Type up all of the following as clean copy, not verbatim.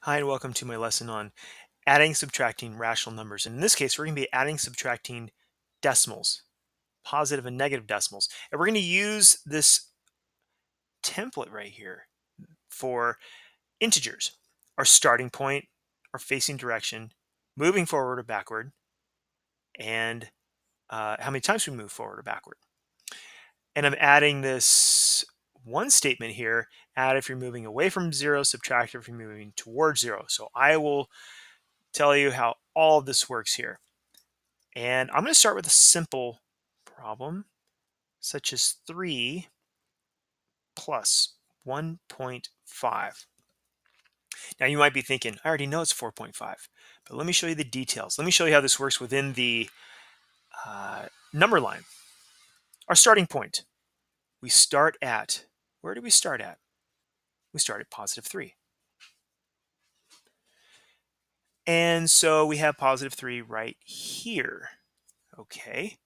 Hi, and welcome to my lesson on adding, subtracting rational numbers. And in this case, we're going to be adding, subtracting decimals, positive and negative decimals. And we're going to use this template right here for integers, our starting point, our facing direction, moving forward or backward, and how many times we move forward or backward. And I'm adding this one statement here, add if you're moving away from zero, subtract if you're moving towards zero. So I will tell you how all of this works here. And I'm going to start with a simple problem, such as 3 plus 1.5. Now you might be thinking, I already know it's 4.5, but let me show you the details. Let me show you how this works within the number line. Our starting point, we start at, where do we start at? We start at positive 3. And so we have positive 3 right here. Okay.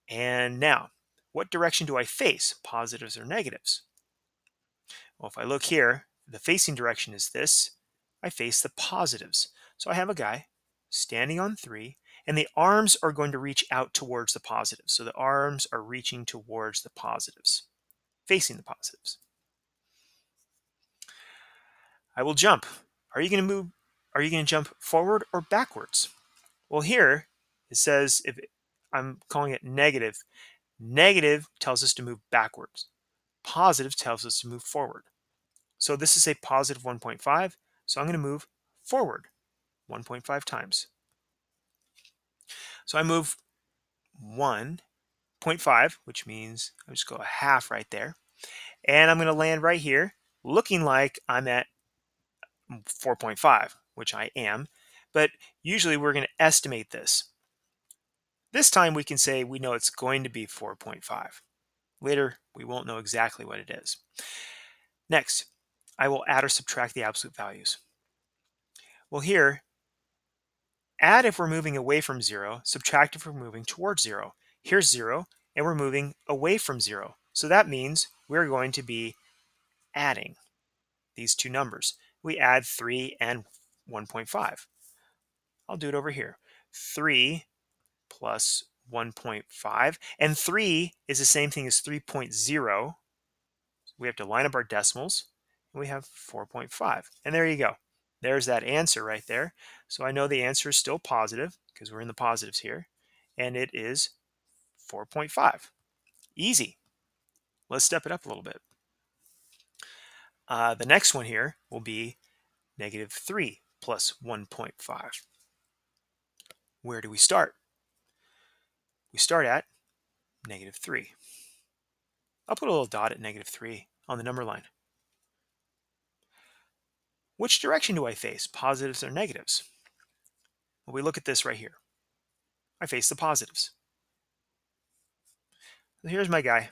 And now, what direction do I face, positives or negatives? Well, if I look here, the facing direction is this. I face the positives. So I have a guy standing on 3, and the arms are going to reach out towards the positives. So the arms are reaching towards the positives, facing the positives. I will jump. Are you going to move? Are you going to jump forward or backwards? Well, here it says, if I'm calling it negative, negative tells us to move backwards. Positive tells us to move forward. So this is a positive 1.5. So I'm going to move forward 1.5 times. So I move 1.5, which means I just go a half right there. And I'm going to land right here, looking like I'm at 4.5, which I am. But usually we're going to estimate this. This time we can say we know it's going to be 4.5. Later, we won't know exactly what it is. Next, I will add or subtract the absolute values. Well, here, add if we're moving away from 0, subtract if we're moving towards 0. Here's 0, and we're moving away from 0. So that means we're going to be adding these two numbers. We add 3 and 1.5. I'll do it over here. 3 plus 1.5. And 3 is the same thing as 3.0. We have to line up our decimals, and we have 4.5. And there you go. There's that answer right there. So I know the answer is still positive because we're in the positives here, and it is 4.5. Easy. Let's step it up a little bit. The next one here will be negative 3 plus 1.5. Where do we start? We start at negative 3. I'll put a little dot at negative 3 on the number line. Which direction do I face, positives or negatives? Well, we look at this right here. I face the positives. So here's my guy.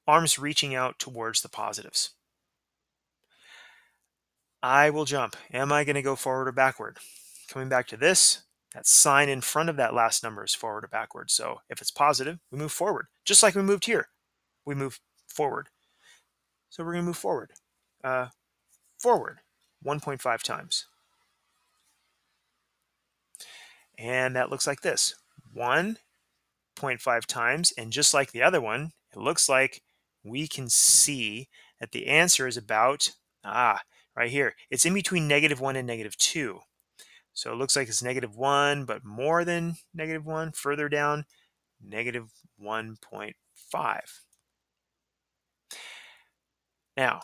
Arms reaching out towards the positives. I will jump. Am I going to go forward or backward? Coming back to this, that sign in front of that last number is forward or backward. So if it's positive, we move forward. Just like we moved here, we move forward. So we're going to move forward. Forward 1.5 times. And that looks like this. 1.5 times. And just like the other one, it looks like we can see that the answer is about, right here. It's in between -1 and -2. So it looks like it's -1, but more than -1. Further down, -1.5. Now,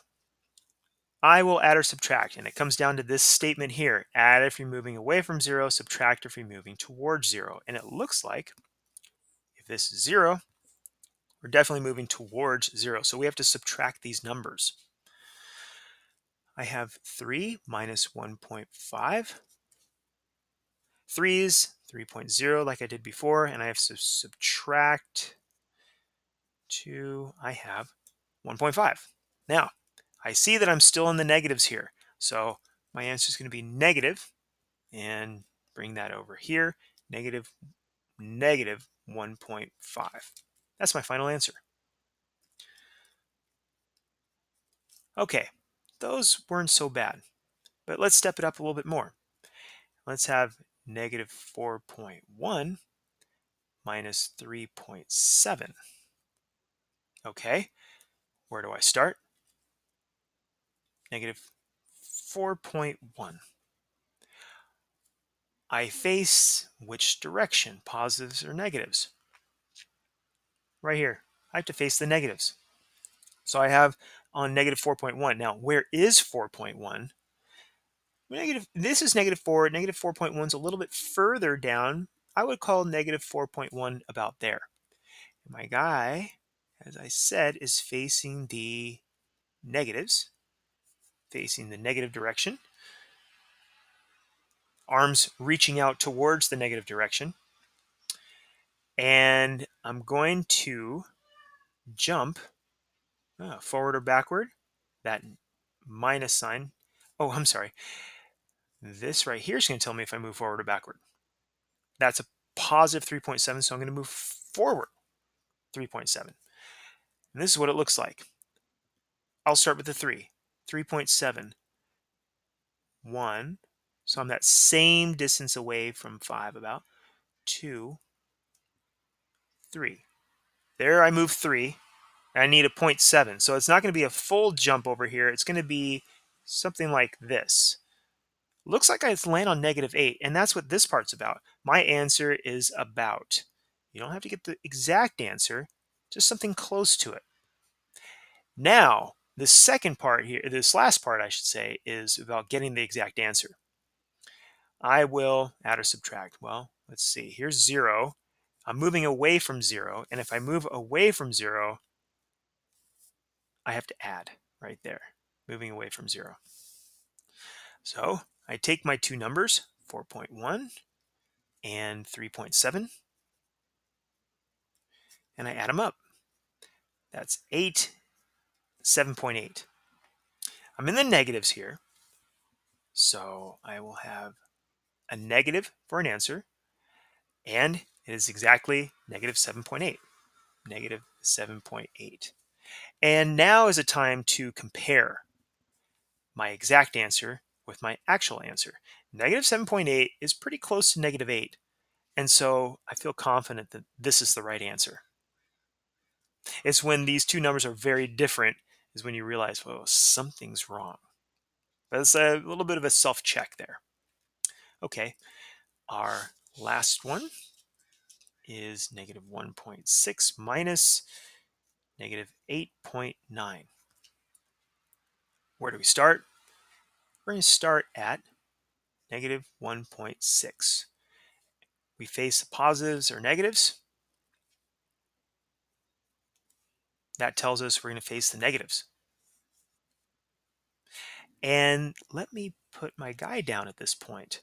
I will add or subtract, and it comes down to this statement here. Add if you're moving away from 0, subtract if you're moving towards 0. And it looks like if this is 0, we're definitely moving towards 0. So we have to subtract these numbers. I have 3 minus 1.5. 3 is 3.0 like I did before, and I have to subtract 2. I have 1.5. Now, I see that I'm still in the negatives here. So my answer is going to be negative, and bring that over here, negative 1.5. That's my final answer. Okay, those weren't so bad. But let's step it up a little bit more. Let's have negative 4.1 minus 3.7. Okay, where do I start? Negative 4.1. I face which direction, positives or negatives? Right here. I have to face the negatives. So I have on negative 4.1. Now, where is 4.1? This is negative 4. Negative 4.1 is a little bit further down. I would call negative 4.1 about there. My guy, as I said, is facing the negatives, facing the negative direction. Arms reaching out towards the negative direction. And I'm going to jump forward or backward. That minus sign. Oh, I'm sorry. This right here is going to tell me if I move forward or backward. That's a positive 3.7, so I'm going to move forward 3.7. And this is what it looks like. I'll start with the 3. 3.7. 1. So I'm that same distance away from 5 about. 2. 3. There I move 3. I need a 0.7. So it's not going to be a full jump over here. It's going to be something like this. Looks like I land on negative 8, and that's what this part's about. My answer is about. You don't have to get the exact answer, just something close to it. Now, the second part here, this last part I should say, is about getting the exact answer. I will add or subtract. Well, let's see. Here's 0. I'm moving away from 0, and if I move away from 0, I have to add right there, moving away from 0. So I take my two numbers, 4.1 and 3.7, and I add them up. That's 7.8. I'm in the negatives here, so I will have a negative for an answer, and it is exactly negative 7.8. Negative 7.8. And now is a time to compare my exact answer with my actual answer. Negative 7.8 is pretty close to negative 8. And so I feel confident that this is the right answer. It's when these two numbers are very different is when you realize, well, something's wrong. But it's a little bit of a self-check there. Okay, our last one is negative 1.6 minus negative 8.9. Where do we start? We're going to start at negative 1.6. We face positives or negatives. That tells us we're going to face the negatives. And let me put my guy down at this point.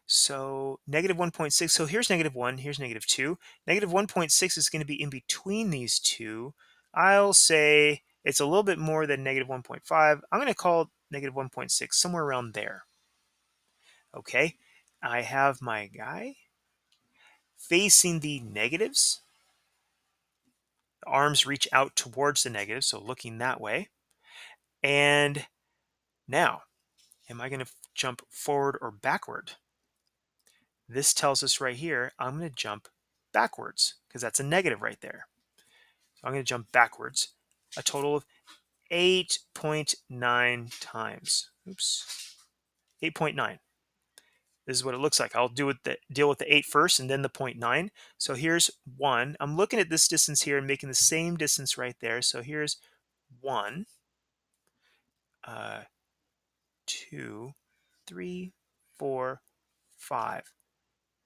So negative 1.6. So here's negative 1. Here's negative 2. Negative 1.6 is going to be in between these two. I'll say it's a little bit more than negative 1.5. I'm going to call negative 1.6 somewhere around there. Okay, I have my guy facing the negatives. The arms reach out towards the negatives, so looking that way. And now, am I going to jump forward or backward? This tells us right here, I'm going to jump backwards because that's a negative right there. So I'm going to jump backwards a total of 8.9 times. Oops, 8.9. This is what it looks like. I'll deal with the 8 first and then the 0.9. So here's 1. I'm looking at this distance here and making the same distance right there. So here's 1, 2, 3, 4, 5,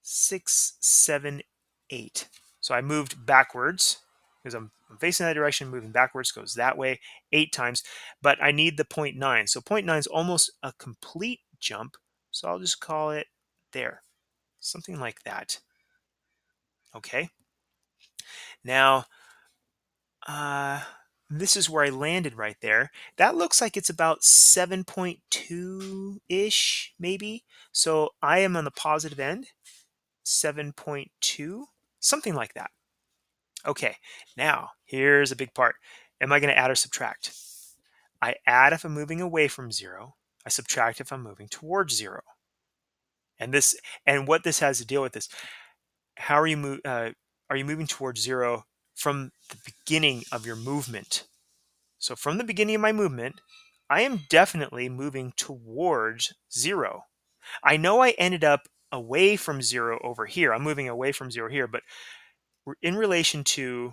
6, 7, 8. So I moved backwards because I'm facing that direction, moving backwards goes that way 8 times, but I need the 0.9. So 0.9 is almost a complete jump. So I'll just call it there, something like that. Okay. Now, this is where I landed right there. That looks like it's about 7.2-ish, maybe. So I am on the positive end, 7.2, something like that. Okay, now here's a big part. Am I going to add or subtract? I add if I'm moving away from 0. I subtract if I'm moving towards 0. And what this has to deal with is, how are you moving towards 0 from the beginning of your movement? So from the beginning of my movement, I am definitely moving towards 0. I know I ended up away from 0 over here. I'm moving away from 0 here, but in relation to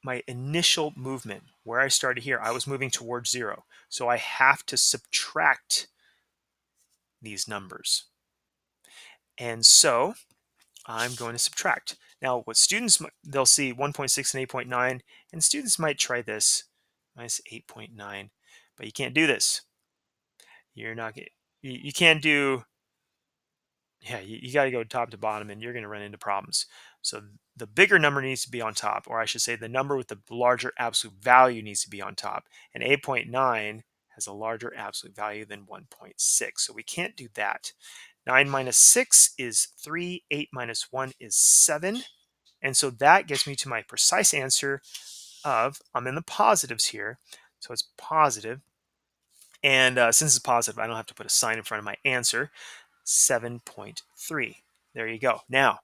my initial movement, where I started here, I was moving towards 0. So I have to subtract these numbers. And so I'm going to subtract. Now, what students, they'll see 1.6 and 8.9, and students might try this, minus 8.9, but you can't do this. You're not going you can't do, yeah, you got to go top to bottom, and you're going to run into problems. So the bigger number needs to be on top, or I should say the number with the larger absolute value needs to be on top. And 8.9 has a larger absolute value than 1.6, so we can't do that. 9 minus 6 is 3, 8 minus 1 is 7. And so that gets me to my precise answer of, I'm in the positives here, so it's positive. And since it's positive, I don't have to put a sign in front of my answer, 7.3. There you go. Now,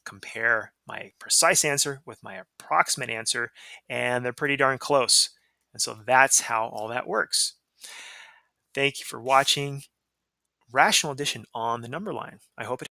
compare my precise answer with my approximate answer, and they're pretty darn close. And so that's how all that works. Thank you for watching Rational Addition on the Number Line. I hope it